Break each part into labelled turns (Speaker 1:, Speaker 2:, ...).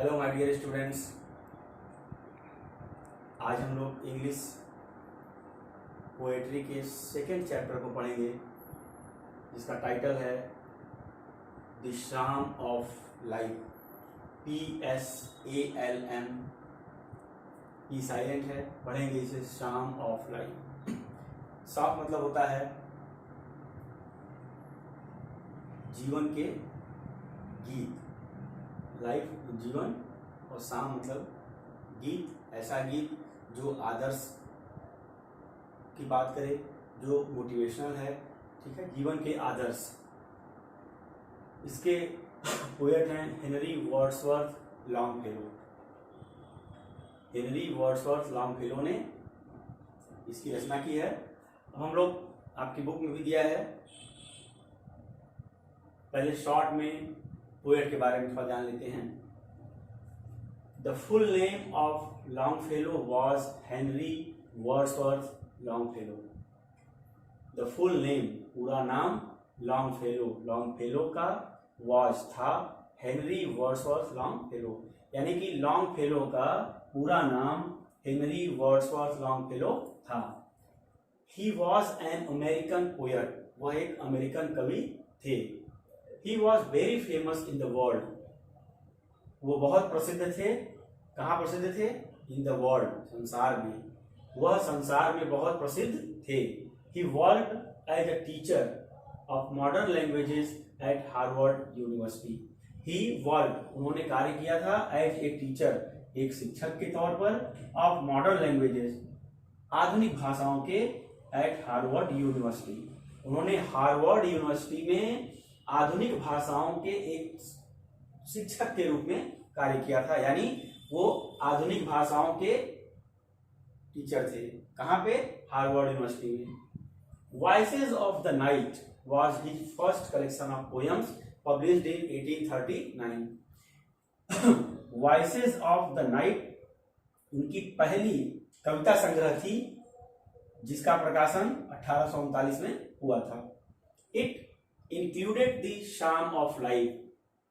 Speaker 1: Hello my dear students. आज हम लोग इंग्लिश पोएट्री के सेकेंड चैप्टर को पढ़ेंगे, जिसका टाइटल है the psalm of life. PSALM, E silent है, पढ़ेंगे इसे शाम ऑफ लाइफ। शाम मतलब होता है जीवन के गीत, लाइफ जीवन, और शाम मतलब गीत, ऐसा गीत जो आदर्श की बात करे, जो मोटिवेशनल है, ठीक है, जीवन के आदर्श। इसके पोएट हैं Henry Wordsworth Longfellow. Henry Wordsworth Longfellow ने इसकी रचना की है। अब हम लोग आपकी बुक में भी दिया है, पहले शॉर्ट में पोएट के बारे में थोड़ा जान लेते हैं। The full name of Longfellow was Henry Wordsworth Longfellow. The full name, पूरा नाम, लॉन्गफेलो का वॉज था हेनरी वर्ड्सवर्थ लॉन्गफेलो, यानी कि लॉन्गफेलो का पूरा नाम हेनरी वर्ड्सवर्थ लॉन्गफेलो था। He was an American poet, वह एक अमेरिकन कवि थे। He was very famous in the world, वो बहुत प्रसिद्ध थे। कहाँ प्रसिद्ध थे? In the world, संसार में, वह संसार में बहुत प्रसिद्ध थे। He worked as a teacher of modern languages at Harvard University. He worked, उन्होंने कार्य किया था as a teacher, एक शिक्षक के तौर पर, of modern languages, आधुनिक भाषाओं के, at Harvard University, उन्होंने हार्वर्ड यूनिवर्सिटी में आधुनिक भाषाओं के एक शिक्षक के रूप में कार्य किया था, यानी वो आधुनिक भाषाओं के टीचर थे। कहाँ पे? हार्वर्ड यूनिवर्सिटी में। Voices of the night was his first collection of poems published in 1839। Voices of the night उनकी पहली कविता संग्रह थी, जिसका प्रकाशन 1839 में हुआ था। It included the psalm of life,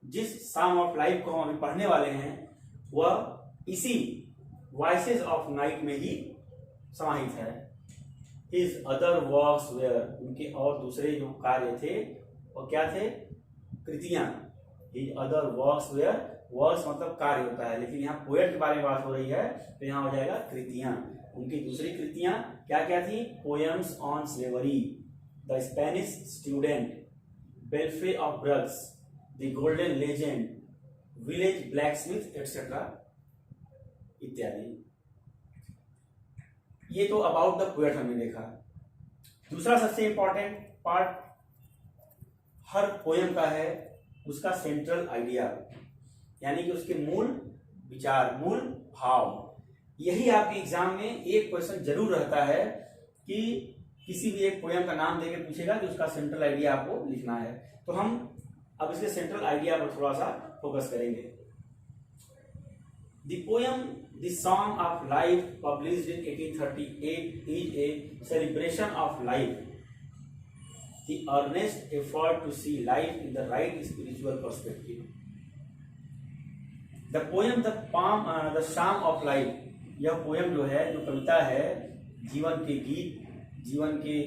Speaker 1: जिस शाम ऑफ लाइफ को हम अभी पढ़ने वाले हैं वह इसी वॉइसेस ऑफ नाइट में ही समाहित है। हिज अदर वर्क्स वेयर, उनके और दूसरे जो कार्य थे वो क्या थे? कृतियां। His other works were, works मतलब कार्य होता है, लेकिन यहाँ पोएट के बारे में बात हो रही है तो यहाँ हो जाएगा कृतियां। उनकी दूसरी कृतियां क्या क्या थी? Poems on slavery, the Spanish student, belfry of Bruges, the golden legend, village blacksmith etcetera इत्यादि। ये तो अबाउट द पोएट हमने देखा। दूसरा सबसे इंपॉर्टेंट पार्ट हर पोएम का है उसका सेंट्रल आइडिया, यानी कि उसके मूल विचार, मूल भाव। यही आपके एग्जाम में एक क्वेश्चन जरूर रहता है कि किसी भी एक पोएम का नाम देकर पूछेगा कि उसका सेंट्रल आइडिया आपको लिखना है। तो हम अब इसके सेंट्रल आइडिया पर थोड़ा सा फोकस करेंगे। The poem the song of life published in 1838 is a celebration of life, the earnest effort to see life in the right spiritual perspective. The poem the psalm of life, यह poem जो है, जो कविता है, जीवन के गीत, जीवन के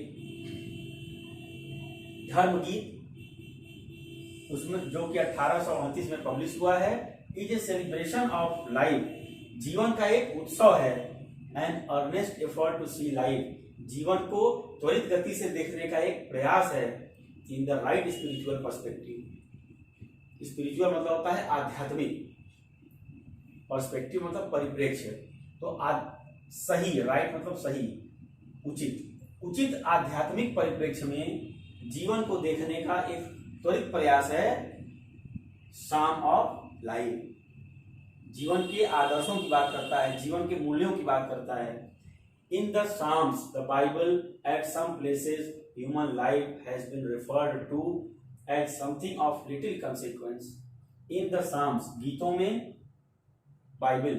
Speaker 1: धर्म गीत, उसमें जो कि 1838 में पब्लिश हुआ है, is a celebration of life, जीवन का एक उत्सव है। And earnest effort to see life, जीवन को त्वरित गति से देखने का एक प्रयास है। In the right spiritual perspective, spiritual मतलब होता है आध्यात्मिक, पर्सपेक्टिव मतलब परिप्रेक्ष्य। तो सही, राइट मतलब सही, उचित आध्यात्मिक परिप्रेक्ष्य में जीवन को देखने का एक त्वरित प्रयास है शाम ऑफ लाइफ। जीवन के आदर्शों की बात करता है, जीवन के मूल्यों की बात करता है। In the psalms the Bible at some places human life has been referred to as something of little consequence. In the psalms, गीतों में, बाइबल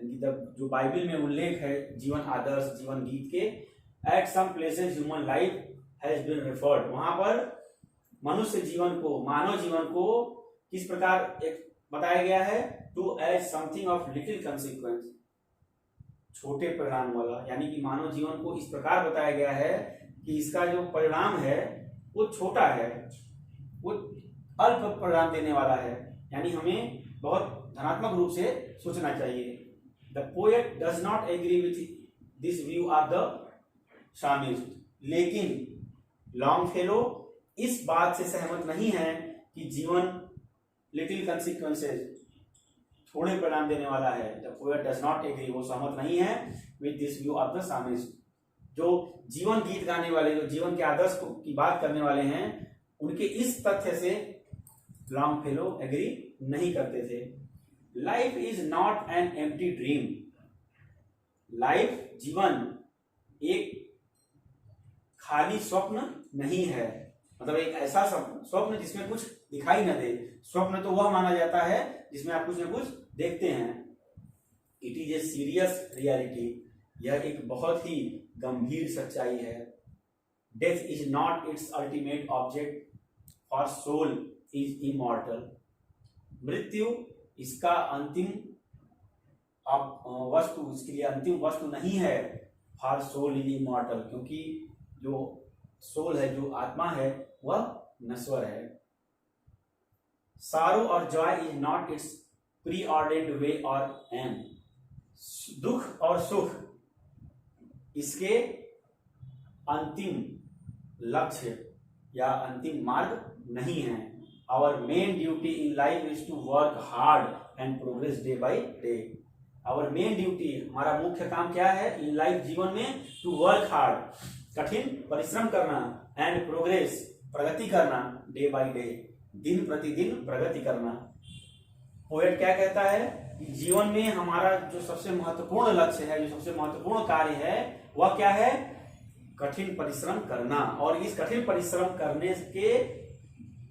Speaker 1: जो बाइबल में उल्लेख है जीवन आदर्श, जीवन गीत के, at some places human life has been referred, वहां पर मनुष्य जीवन को, मानव जीवन को किस प्रकार एक बताया गया है to as something of little consequence, छोटे परिणाम वाला, यानी कि मानव जीवन को इस प्रकार बताया गया है कि इसका जो परिणाम है वो छोटा है, वो अल्प परिणाम देने वाला है, यानी हमें बहुत धनात्मक रूप से सोचना चाहिए। The poet does not agree with this view of the psalmist, लेकिन लॉन्गफेलो इस बात से सहमत नहीं है कि जीवन लिटिल कंसिक्वेंसेस, थोड़े परिणाम देने वाला है। The poet does not agree, वो सहमत नहीं है with this view of the psalmist. जो जीवन गीत गाने वाले, जो जीवन के आदर्श की बात करने वाले हैं, उनके इस तथ्य से लॉन्गफेलो एग्री नहीं करते थे। Life is not an empty dream, life जीवन एक खाली स्वप्न नहीं है, मतलब एक ऐसा स्वप्न जिसमें कुछ दिखाई न दे। स्वप्न तो वह माना जाता है जिसमें आप कुछ न कुछ देखते हैं। It is a serious reality, यह एक बहुत ही गंभीर सच्चाई है। Death is not its ultimate object, for soul is immortal, मृत्यु इसका अंतिम वस्तु, इसके लिए अंतिम वस्तु नहीं है। फॉर सोल इज इमॉर्टल, क्योंकि जो सोल है, जो आत्मा है, वह नश्वर है। सारो और joy is not its preordained way और एम, दुख और सुख इसके अंतिम लक्ष्य या अंतिम मार्ग नहीं है। Our main duty in life is to work hard and progress day by day. Our main duty, हमारा मुख्य काम क्या है इन लाइफ, जीवन में? टू वर्क हार्ड, कठिन परिश्रम करना, एंड प्रोग्रेस, प्रगति करना, डे बाई डे, दिन प्रतिदिन प्रगति करना। पोएट क्या कहता है कि जीवन में हमारा जो सबसे महत्वपूर्ण लक्ष्य है, जो सबसे महत्वपूर्ण कार्य है, वह क्या है? कठिन परिश्रम करना। और इस कठिन परिश्रम करने के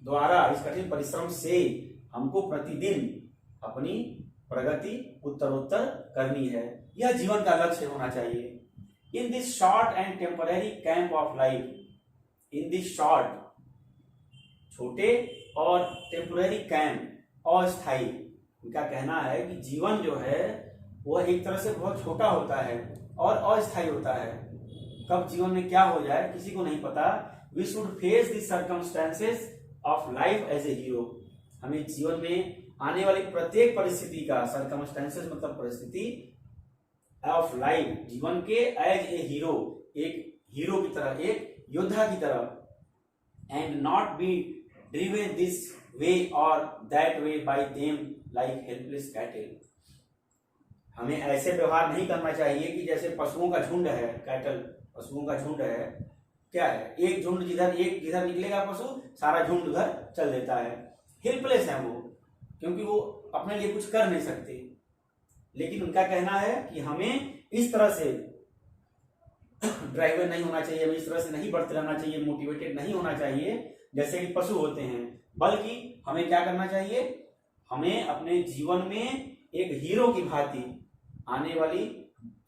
Speaker 1: द्वारा, इस कठिन परिश्रम से हमको प्रतिदिन अपनी प्रगति उत्तरोत्तर करनी है। यह जीवन का लक्ष्य होना चाहिए। In this short and temporary camp of life, in this short, छोटे, और टेम्पररी कैंप, अस्थायी, उनका कहना है कि जीवन जो है वह एक तरह से बहुत छोटा होता है और अस्थायी होता है। कब जीवन में क्या हो जाए किसी को नहीं पता। We should face the circumstances of life as a hero, हमें जीवन में आने वाली प्रत्येक परिस्थिति का, सर्कमस्टेंसेस मतलब परिस्थिति, ऑफ लाइफ, जीवन के, एज ए हीरो, एक हीरो की तरह, एक योद्धा की तरह, and not be driven this way और that way by them like helpless cattle. हमें ऐसे व्यवहार नहीं करना चाहिए कि जैसे पशुओं का झुंड है, कैटल पशुओं का झुंड है, क्या है, एक झुंड जिधर निकलेगा पशु, सारा झुंड उधर चल देता है। हेल्पलेस है वो, क्योंकि वो अपने लिए कुछ कर नहीं सकते। लेकिन उनका कहना है कि हमें इस तरह से ड्राइवर नहीं होना चाहिए, हमें इस तरह से नहीं बढ़ते रहना चाहिए, मोटिवेटेड नहीं होना चाहिए जैसे कि पशु होते हैं, बल्कि हमें क्या करना चाहिए? हमें अपने जीवन में एक हीरो की भांति आने वाली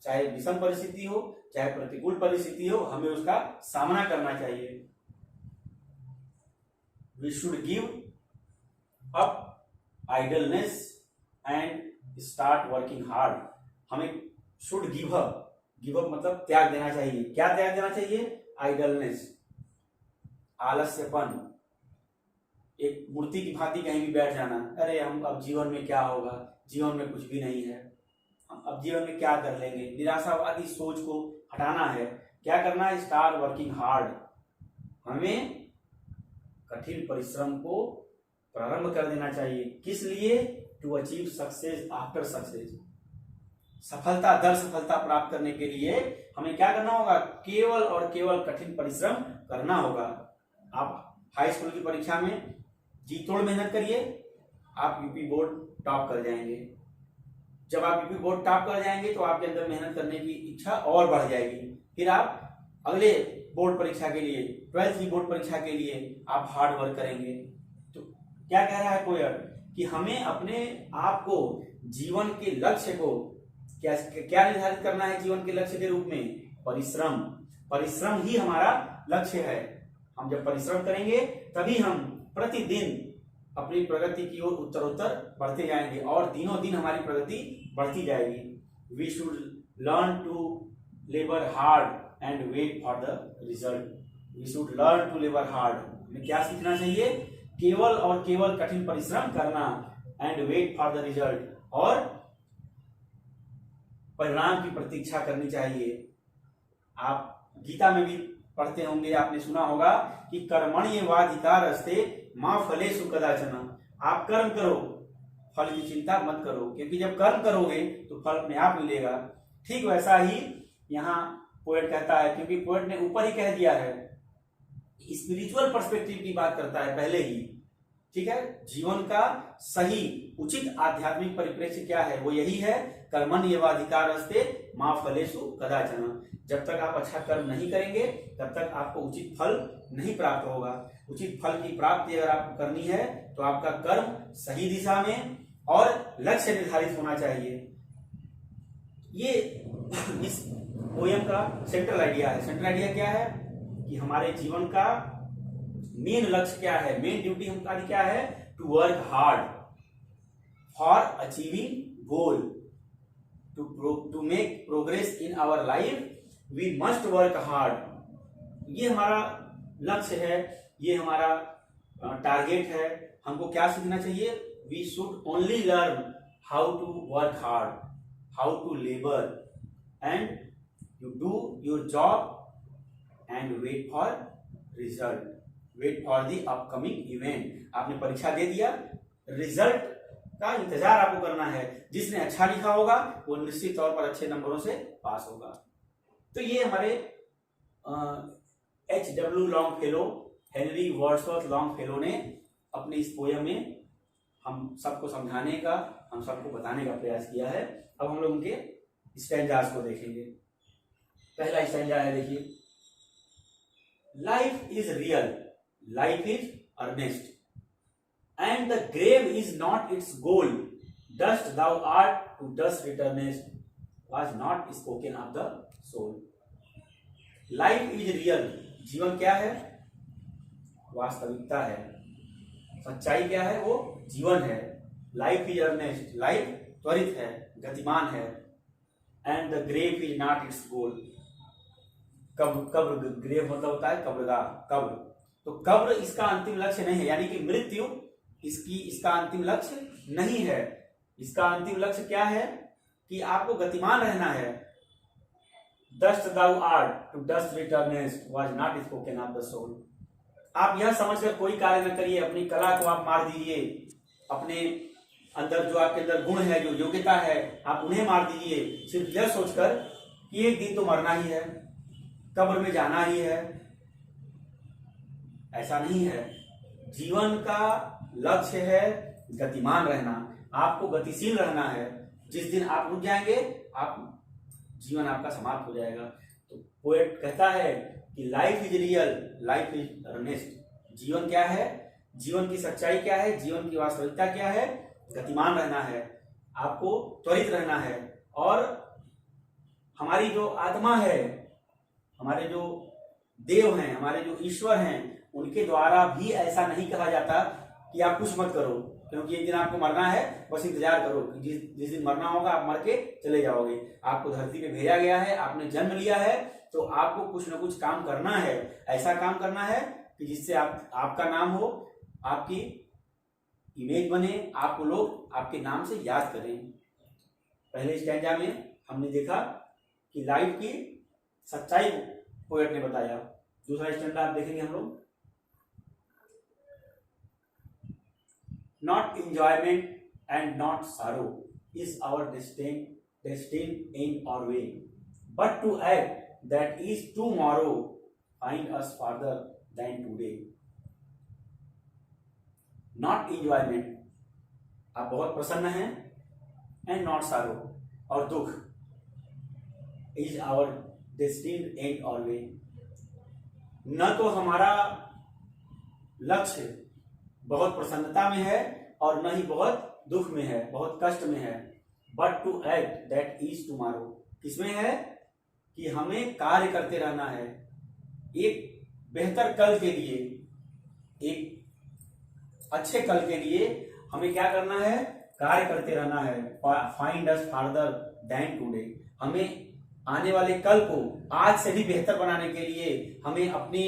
Speaker 1: चाहे विषम परिस्थिति हो, चाहे प्रतिकूल परिस्थिति हो, हमें उसका सामना करना चाहिए। We should give up idleness and start working hard. हमें शुड गिव अप मतलब त्याग देना चाहिए। क्या त्याग देना चाहिए? आइडलनेस, आलस्यपन, एक मूर्ति की भांति कहीं भी बैठ जाना, अरे हम अब जीवन में क्या होगा, जीवन में कुछ भी नहीं है, हम अब जीवन में क्या कर लेंगे, निराशावादी सोच को हटाना है। क्या करना है? स्टार्ट वर्किंग हार्ड, हमें कठिन परिश्रम को प्रारंभ कर देना चाहिए। किस लिए? To achieve success after success, सफलता दर सफलता प्राप्त करने के लिए हमें क्या करना होगा? केवल और केवल कठिन परिश्रम करना होगा। आप हाई स्कूल की परीक्षा में जी तोड़ मेहनत करिए, आप यूपी बोर्ड टॉप कर जाएंगे। जब आप यूपी बोर्ड टॉप कर जाएंगे तो आपके अंदर मेहनत करने की इच्छा और बढ़ जाएगी। फिर आप अगले बोर्ड परीक्षा के लिए, 12th की बोर्ड परीक्षा के लिए आप हार्ड वर्क करेंगे। तो क्या कह रहा है पोएट कि हमें अपने आप को, जीवन के लक्ष्य को क्या निर्धारित करना है? जीवन के लक्ष्य के रूप में परिश्रम ही हमारा लक्ष्य है। हम जब परिश्रम करेंगे तभी हम प्रतिदिन अपनी प्रगति की ओर उत्तरोत्तर बढ़ते जाएंगे और दिनों दिन हमारी प्रगति बढ़ती जाएगी। We should learn to labour hard and wait for the result. We should learn to labour hard, हमें क्या सीखना चाहिए? केवल और केवल कठिन परिश्रम करना, and wait for the result, और परिणाम की प्रतीक्षा करनी चाहिए। आप गीता में भी पढ़ते होंगे, आपने सुना होगा कि कर्मण्येवाधिकारस्ते मा फलेषु कदाचन। आप कर्म करो, फल की चिंता मत करो, क्योंकि जब कर्म करोगे तो फल अपने आप मिलेगा। ठीक वैसा ही यहाँ पोएट कहता है, क्योंकि पोएट ने ऊपर ही कह दिया है, स्पिरिचुअल पर्सपेक्टिव की बात करता है पहले ही। ठीक है, जीवन का सही उचित आध्यात्मिक परिप्रेक्ष्य क्या है? वो यही है, कर्मण्येवाधिकारस्ते मा फलेषु कदाचन। जब तक आप अच्छा कर्म नहीं करेंगे तब तक आपको उचित फल नहीं प्राप्त होगा। उचित फल की प्राप्ति अगर आपको करनी है तो आपका कर्म सही दिशा में और लक्ष्य निर्धारित होना चाहिए। ये इस पोयम का सेंट्रल आइडिया है। सेंट्रल आइडिया क्या है कि हमारे जीवन का मेन लक्ष्य क्या है, मेन ड्यूटी हमारी क्या है? To work hard for achieving goal, to make progress in our life we must work hard. ये हमारा लक्ष्य है, ये हमारा टारगेट है। हमको क्या सीखना चाहिए? We should only learn how to work hard, how to labour, and you do your job and wait for result, wait for the upcoming event. आपने परीक्षा दे दिया, रिजल्ट का इंतजार आपको करना है। जिसने अच्छा लिखा होगा वो निश्चित तौर पर अच्छे नंबरों से पास होगा। तो ये हमारे H.W. Longfellow, Henry Wordsworth Longfellow ने अपने इस पोयम में हम सबको समझाने का, हम सबको बताने का प्रयास किया है। अब हम लोग उनके स्टैंजास को देखेंगे। पहला स्टैंजा है, देखिए, life is real, life is earnest, and the grave is not its goal. Dust thou art, to dust returnest, was not spoken of the soul. Life is real. जीवन क्या है? वास्तविकता है। सच्चाई क्या है? वो जीवन है। Life is earnest. Life त्वरित है, गतिमान है। And the grave is not its goal. कब्र, ग्रेव मतलब होता है कब्रगाह, कब्र। तो कब्र इसका अंतिम लक्ष्य नहीं है, यानी कि मृत्यु इसका अंतिम लक्ष्य नहीं है। इसका अंतिम लक्ष्य क्या है? कि आपको गतिमान रहना है। Dust thou art, to dust returnest, was not spoken of the soul. आप यह समझकर कोई कार्य न करिए, अपनी कला को आप मार दीजिए, अपने अंदर जो आपके अंदर गुण है, जो योग्यता है, आप उन्हें मार दीजिए, सिर्फ यह सोचकर कि एक दिन तो मरना ही है, कब्र में जाना ही है। ऐसा नहीं है। जीवन का लक्ष्य है गतिमान रहना, आपको गतिशील रहना है। जिस दिन आप रुक जाएंगे, आप जीवन आपका समाप्त हो जाएगा। तो पोएट कहता है कि life is real, life is earnest. जीवन क्या है? जीवन की सच्चाई क्या है? जीवन की वास्तविकता क्या है? गतिमान रहना है, आपको त्वरित रहना है। और हमारी जो आत्मा है, हमारे जो देव हैं, हमारे जो ईश्वर हैं, उनके द्वारा भी ऐसा नहीं कहा जाता कि आप कुछ मत करो, क्योंकि एक दिन आपको मरना है, बस इंतजार करो, जिस दिन मरना होगा आप मर के चले जाओगे। आपको धरती पे भेजा गया है, आपने जन्म लिया है, तो आपको कुछ न कुछ काम करना है। ऐसा काम करना है कि जिससे आपका नाम हो, आपकी इमेज बने, आपको लोग आपके नाम से याद करें। पहले स्टैंजा में हमने देखा कि लाइफ की सच्चाई पोएट ने बताया। दूसरा स्टैंडा आप देखेंगे हम लोग, not enjoyment and not sorrow is our destined aim or way, but to act that is tomorrow find us farther than today. Not enjoyment, आप बहुत प्रसन्न हैं, and not sorrow, और दुख, is our destined end or way. न तो हमारा लक्ष्य बहुत प्रसन्नता में है और न ही बहुत दुख में है, बहुत कष्ट में है। But to act that is tomorrow, किसमें है? कि हमें कार्य करते रहना है एक बेहतर कल के लिए, एक अच्छे कल के लिए हमें क्या करना है, कार्य करते रहना है। Find us farther than today, हमें आने वाले कल को आज से भी बेहतर बनाने के लिए, हमें अपने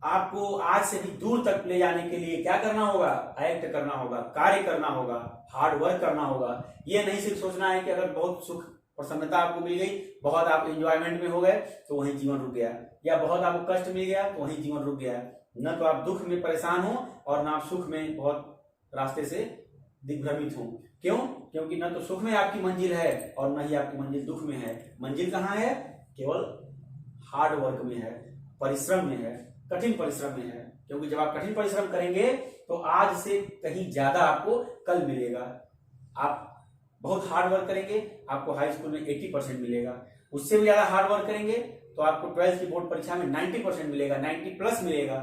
Speaker 1: आपको आज से भी दूर तक ले जाने के लिए क्या करना होगा, एक्ट करना होगा, कार्य करना होगा, हार्ड वर्क करना होगा। ये नहीं सिर्फ सोचना है कि अगर बहुत सुख प्रसन्नता आपको मिल गई, बहुत आप एंजॉयमेंट में हो गए तो वहीं जीवन रुक गया, या बहुत आपको कष्ट मिल गया तो वहीं जीवन रुक गया। न तो आप दुख में परेशान हो और न आप सुख में बहुत रास्ते से दिग्भ्रमित हो। क्यों? क्योंकि न तो सुख में आपकी मंजिल है और न ही आपकी मंजिल दुख में है। मंजिल कहाँ है? केवल हार्ड वर्क में है, परिश्रम में है, कठिन परिश्रम में है। क्योंकि जब आप कठिन परिश्रम करेंगे तो आज से कहीं ज्यादा आपको कल मिलेगा। आप बहुत हार्ड वर्क करेंगे, आपको हाई स्कूल में 80% मिलेगा, उससे भी ज्यादा हार्ड वर्क करेंगे तो आपको 12th की बोर्ड परीक्षा में 90% मिलेगा, 90+ मिलेगा।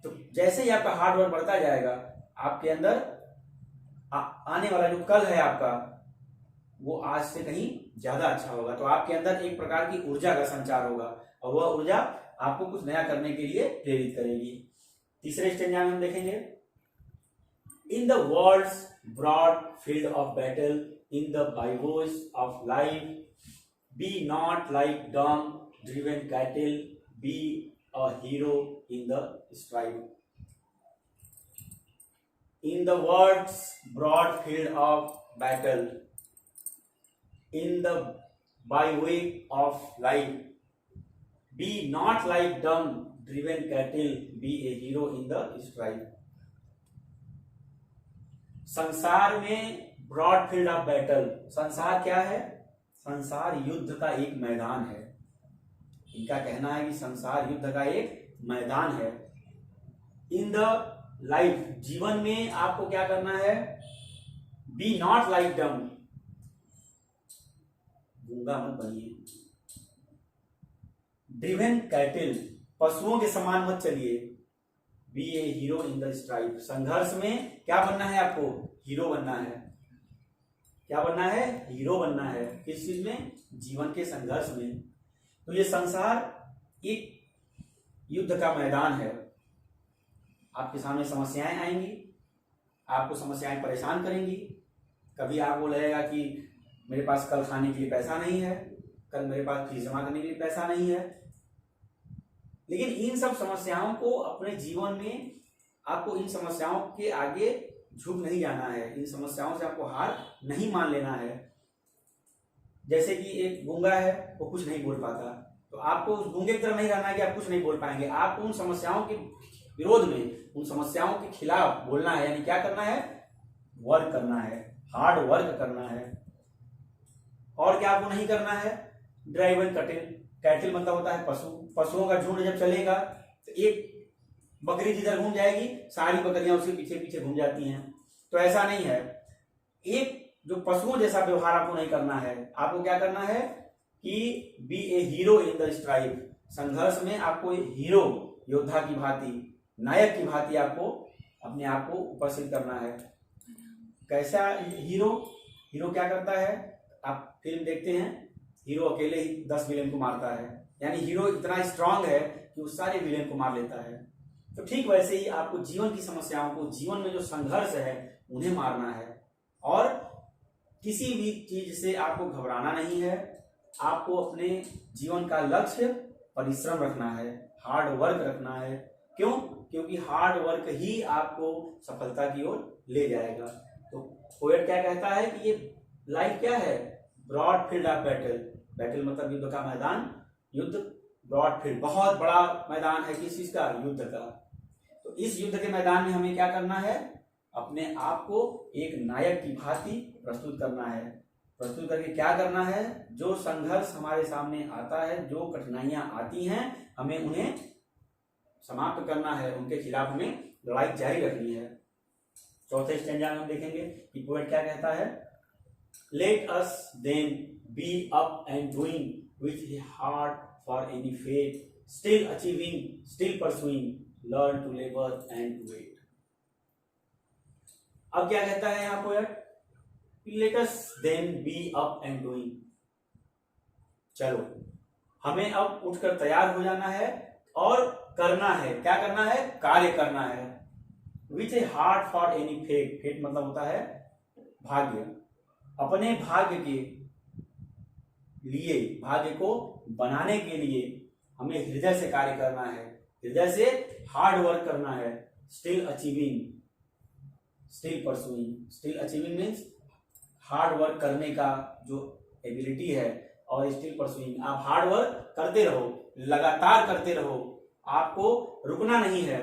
Speaker 1: तो जैसे ही आपका हार्ड वर्क बढ़ता जाएगा, आपके अंदर आने वाला जो कल है आपका, वो आज से कहीं ज्यादा अच्छा होगा। तो आपके अंदर एक प्रकार की ऊर्जा का संचार होगा और वह ऊर्जा आपको कुछ नया करने के लिए प्रेरित करेगी। तीसरे स्टेंजा में हम देखेंगे, in the world's broad field of battle, in the bivouac of life, be not like dumb driven cattle, be a hero in the strife. In the world's broad field of battle, in the byway of life, be not like dumb driven cattle, be a hero in the strife. संसार में broad field of battle, संसार क्या है? संसार युद्ध का एक मैदान है। इनका कहना है कि संसार युद्ध का एक मैदान है। इन द लाइफ, जीवन में आपको क्या करना है? बी नॉट लाइक डम, गूंगा मत बनिए। ड्रिवन कैटल, पशुओं के समान मत चलिए। Be a hero in the strife, संघर्ष में क्या बनना है आपको? हीरो बनना है। क्या बनना है? हीरो बनना है। किस चीज में? जीवन के संघर्ष में। तो ये संसार एक युद्ध का मैदान है। आपके सामने समस्याएं आएंगी, आपको समस्याएं परेशान करेंगी। कभी आपको लगेगा कि मेरे पास कल खाने के लिए पैसा नहीं है, कल मेरे पास फीस जमा करने के लिए पैसा नहीं है। लेकिन इन सब समस्याओं को अपने जीवन में, आपको इन समस्याओं के आगे झुक नहीं जाना है। इन समस्याओं से आपको हार नहीं मान लेना है। जैसे कि एक गूंगा है, वो कुछ नहीं बोल पाता, तो आपको उस गूंगे की तरह नहीं रहना है कि आप कुछ नहीं बोल पाएंगे। आपको उन समस्याओं के विरोध में, उन समस्याओं के खिलाफ बोलना है। यानी क्या करना है? वर्क करना है, हार्ड वर्क करना है। और क्या आपको नहीं करना है? ड्राइवन कैटल, कैटल मतलब होता है पशु। पशुओं का झुंड जब चलेगा तो एक बकरी जिधर घूम जाएगी, सारी बकरियां उसके पीछे पीछे घूम जाती हैं। तो ऐसा नहीं है। एक जो पशुओं जैसा व्यवहार आपको नहीं करना है। आपको क्या करना है कि be a hero in the strife, संघर्ष में आपको हीरो, योद्धा की भांति, नायक की भांति आपको अपने आप को उपस्थित करना है। कैसा हीरो? हीरो क्या करता है? आप फिल्म देखते हैं, हीरो अकेले ही 10 विलेन को मारता है। यानी हीरो इतना स्ट्रांग है कि वो सारे विलेन को मार लेता है। तो ठीक वैसे ही आपको जीवन की समस्याओं को, जीवन में जो संघर्ष है, उन्हें मारना है। और किसी भी चीज से आपको घबराना नहीं है। आपको अपने जीवन का लक्ष्य परिश्रम रखना है, हार्ड वर्क रखना है। क्यों? क्योंकि हार्ड वर्क ही आपको सफलता की ओर ले जाएगा। तो पोएट क्या कहता है कि ये लाइफ क्या है? Broad field of battle. Battle मतलब युद्ध का मैदान, युद्ध, ब्रॉड फील्ड बहुत बड़ा मैदान है। किस चीज का? युद्ध का। तो इस युद्ध के मैदान में हमें क्या करना है? अपने आप को एक नायक की भांति प्रस्तुत करना है। प्रस्तुत करके क्या करना है? जो संघर्ष हमारे सामने आता है, जो कठिनाइयां आती हैं, हमें उन्हें समाप्त करना है, उनके खिलाफ हमें लड़ाई जारी रखनी है। चौथे स्टेंजा में हम देखेंगे कि पोएट क्या कहता है, let us then be up and doing with a heart for any fate, still achieving, still pursuing, learn to labour and to wait. अब क्या कहता है यहाँ poet? Let us then be up and doing, चलो हमें अब उठकर तैयार हो जाना है और करना है। क्या करना है? कार्य करना है। With a heart for any fate, fate मतलब होता है भाग्य, अपने भाग्य के लिए, भाग्य को बनाने के लिए हमें हृदय से कार्य करना है, हृदय से हार्ड वर्क करना है। Still achieving, still pursuing, still achieving means hard work करने का जो एबिलिटी है, और स्टिल परसुइंग आप हार्ड वर्क करते रहो, लगातार करते रहो, आपको रुकना नहीं है।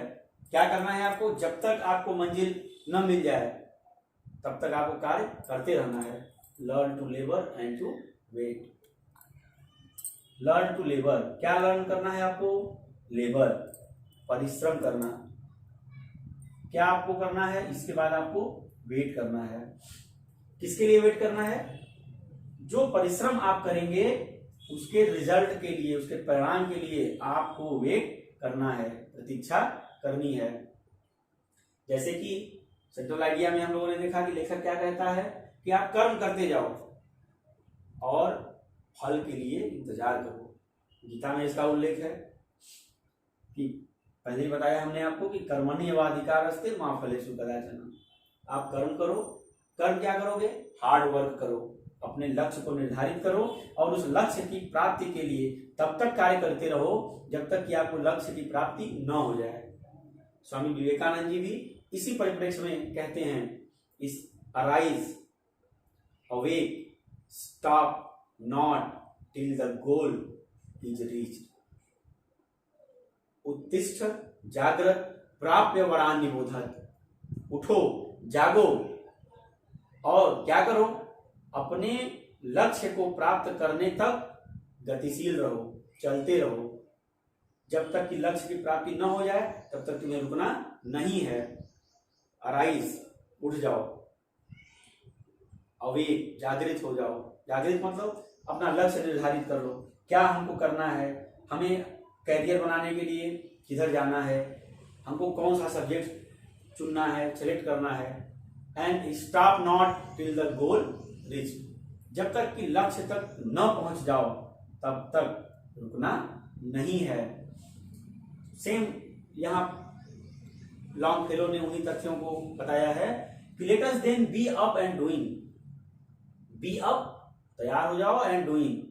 Speaker 1: क्या करना है आपको? जब तक आपको मंजिल न मिल जाए तब तक आपको कार्य करते रहना है। Learn to labour and to wait. Learn to labour, क्या लर्न करना है आपको? लेबर, परिश्रम करना। क्या आपको करना है? इसके बाद आपको वेट करना है। किसके लिए वेट करना है? जो परिश्रम आप करेंगे उसके रिजल्ट के लिए, उसके परिणाम के लिए आपको वेट करना है, प्रतीक्षा करनी है। जैसे कि सेंट्रल आइडिया में हम लोगों ने देखा कि लेखक क्या कहता है कि आप कर्म करते जाओ और फल के लिए इंतजार करो। गीता में इसका उल्लेख है कि पहले ही बताया हमने आपको कि कर्मण्येवाधिकारस्ते मा फलेषु कदाचन। आप कर्म करो। कर्म क्या करोगे? हार्ड वर्क करो, अपने लक्ष्य को निर्धारित करो और उस लक्ष्य की प्राप्ति के लिए तब तक कार्य करते रहो जब तक कि आपको लक्ष्य की प्राप्ति न हो जाए। स्वामी विवेकानंद जी भी इसी परिप्रेक्ष्य में कहते हैं, इस arise, awake, stop not till the goal is reached. उत्तिष्ठ जागृत प्राप्य वरान निबोधत। उठो, जागो और क्या करो? अपने लक्ष्य को प्राप्त करने तक गतिशील रहो, चलते रहो। जब तक कि लक्ष्य की प्राप्ति न हो जाए तब तक तुम्हें रुकना नहीं है। अराइज, उठ जाओ। अवेक, जागृत हो जाओ। जागृत मतलब अपना लक्ष्य निर्धारित कर लो, क्या हमको करना है, हमें कैरियर बनाने के लिए किधर जाना है, हमको कौन सा सब्जेक्ट चुनना है, सेलेक्ट करना है। And stop not till the goal reach. जब तक कि लक्ष्य तक न पहुंच जाओ तब तक रुकना नहीं है। सेम यहाँ लॉन्गफेलो ने उन्हीं तथ्यों को बताया है कि let us then be up and doing. Be up, तैयार हो जाओ, एंड डूइंग,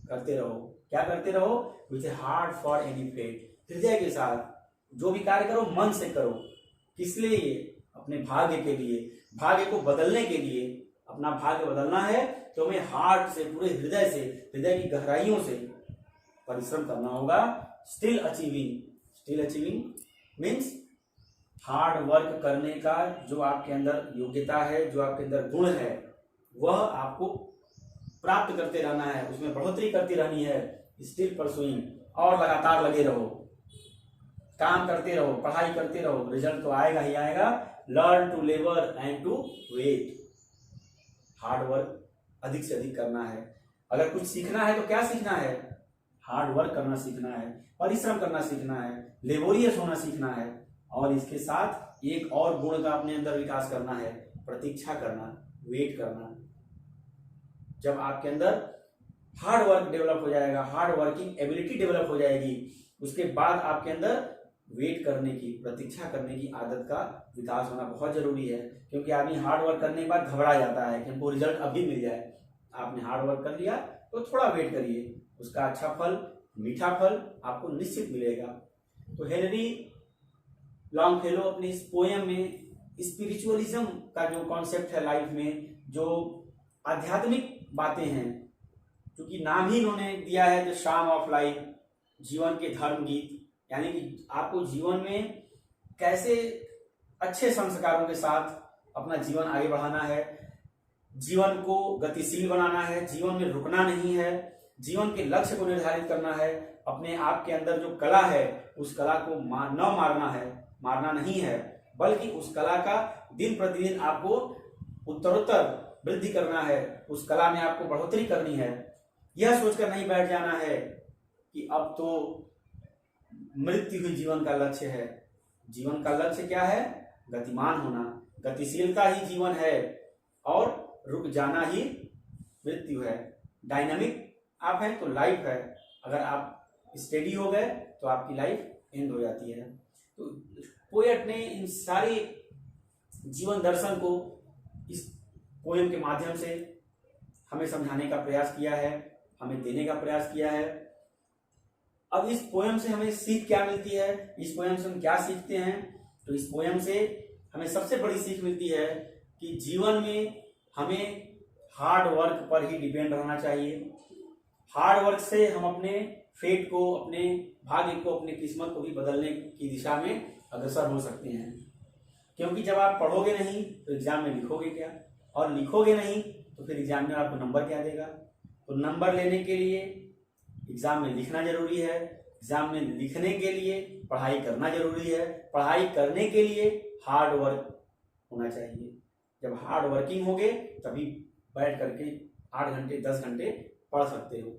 Speaker 1: करते रहो। क्या करते रहो? With a heart for any fate, हृदय के साथ जो भी कार्य करो मन से करो। किस लिए? अपने भाग्य के लिए, भाग्य को बदलने के लिए। अपना भाग्य बदलना है तो हमें हार्ट से, पूरे हृदय से, हृदय की गहराइयों से परिश्रम करना होगा। Still achieving, still achieving means hard work करने का जो आपके अंदर योग्यता है, जो आपके अंदर गुण है, वह आपको प्राप्त करते रहना है, उसमें बढ़ोतरी करती रहनी है। स्टिल परसुइंग, और लगातार लगे रहो, काम करते रहो, पढ़ाई करते रहो, रिजल्ट तो आएगा ही आएगा। Learn to labour and to wait. Hard work अधिक से अधिक करना है। अगर कुछ सीखना है तो क्या सीखना है? हार्ड वर्क करना सीखना है, परिश्रम करना सीखना है, लेबोरियस होना सीखना है। और इसके साथ एक और गुण का अपने अंदर विकास करना है, प्रतीक्षा करना, वेट करना। जब आपके अंदर हार्ड वर्क डेवलप हो जाएगा, हार्ड वर्किंग एबिलिटी डेवलप हो जाएगी, उसके बाद आपके अंदर वेट करने की, प्रतीक्षा करने की आदत का विकास होना बहुत जरूरी है। क्योंकि आदमी हार्ड वर्क करने के बाद घबरा जाता है कि हमको रिजल्ट अभी मिल जाए। आपने हार्ड वर्क कर लिया तो थोड़ा वेट करिए, उसका अच्छा फल, मीठा फल आपको निश्चित मिलेगा। तो हेनरी लॉन्गफेलो अपनी इस पोएम में स्पिरिचुअलिज्म का जो कॉन्सेप्ट है लाइफ में, जो आध्यात्मिक बातें हैं, क्योंकि नाम ही इन्होंने दिया है द शाम ऑफ लाइफ, जीवन के धर्म गीत, यानी कि आपको जीवन में कैसे अच्छे संस्कारों के साथ अपना जीवन आगे बढ़ाना है, जीवन को गतिशील बनाना है, जीवन में रुकना नहीं है, जीवन के लक्ष्य को निर्धारित करना है, अपने आप के अंदर जो कला है उस कला को न मारना है, मारना नहीं है, बल्कि उस कला का दिन प्रतिदिन आपको उत्तरोत्तर वृद्धि करना है, उस कला में आपको बढ़ोतरी करनी है। यह सोचकर नहीं बैठ जाना है कि अब तो मृत्यु ही जीवन का लक्ष्य है। जीवन का लक्ष्य क्या है? गतिमान होना, गतिशीलता ही जीवन है और रुक जाना ही मृत्यु है। डायनामिक आप हैं तो लाइफ है, अगर आप स्टेडी हो गए तो आपकी लाइफ एंड हो जाती है। तो पोएट ने इन सारे जीवन दर्शन को इस पोएम के माध्यम से हमें समझाने का प्रयास किया है, हमें देने का प्रयास किया है। अब इस पोएम से हमें सीख क्या मिलती है, इस पोएम से हम क्या सीखते हैं? तो इस पोएम से हमें सबसे बड़ी सीख मिलती है कि जीवन में हमें हार्ड वर्क पर ही डिपेंड रहना चाहिए। हार्ड वर्क से हम अपने फेट को, अपने भाग्य को, अपनी किस्मत को भी बदलने की दिशा में अग्रसर हो सकते हैं। क्योंकि जब आप पढ़ोगे नहीं तो एग्जाम में लिखोगे क्या, और लिखोगे नहीं तो फिर एग्जाम में आपको नंबर क्या देगा? तो नंबर लेने के लिए एग्जाम में लिखना जरूरी है, एग्जाम में लिखने के लिए पढ़ाई करना जरूरी है, पढ़ाई करने के लिए हार्ड वर्क होना चाहिए। जब हार्ड वर्किंग होगे तभी बैठ करके 8 घंटे 10 घंटे पढ़ सकते हो।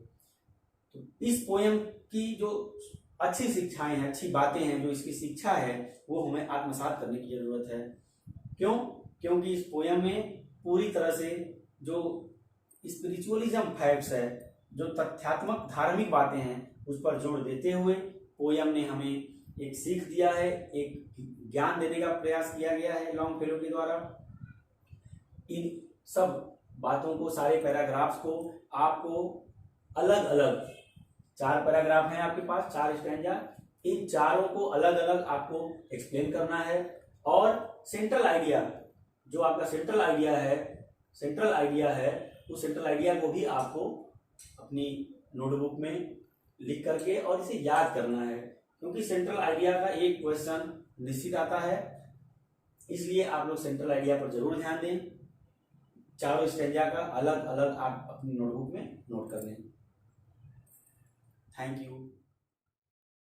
Speaker 1: तो इस पोएम की जो अच्छी शिक्षाएं हैं, अच्छी बातें हैं, जो इसकी शिक्षा है, वो हमें आत्मसात करने की जरूरत है। क्यों? क्योंकि इस पोएम में पूरी तरह से जो स्पिरिचुअलिज्म फैक्ट्स है, जो तथ्यात्मक धार्मिक बातें हैं, उस पर जोर देते हुए पोएम ने हमें एक सीख दिया है, एक ज्ञान देने का प्रयास किया गया है लॉन्गफेलो के द्वारा। इन सब बातों को, सारे पैराग्राफ्स को आपको अलग अलग, 4 पैराग्राफ हैं आपके पास, 4 स्टैंजा, इन चारों को अलग अलग आपको एक्सप्लेन करना है। और सेंट्रल आइडिया, जो आपका सेंट्रल आइडिया है, उस सेंट्रल आइडिया को भी आपको अपनी नोटबुक में लिख करके और इसे याद करना है, क्योंकि सेंट्रल आइडिया का एक क्वेश्चन निश्चित आता है। इसलिए आप लोग सेंट्रल आइडिया पर जरूर ध्यान दें। चारों स्टैंजा का अलग अलग आप अपनी नोटबुक में नोट कर लें। Thank you.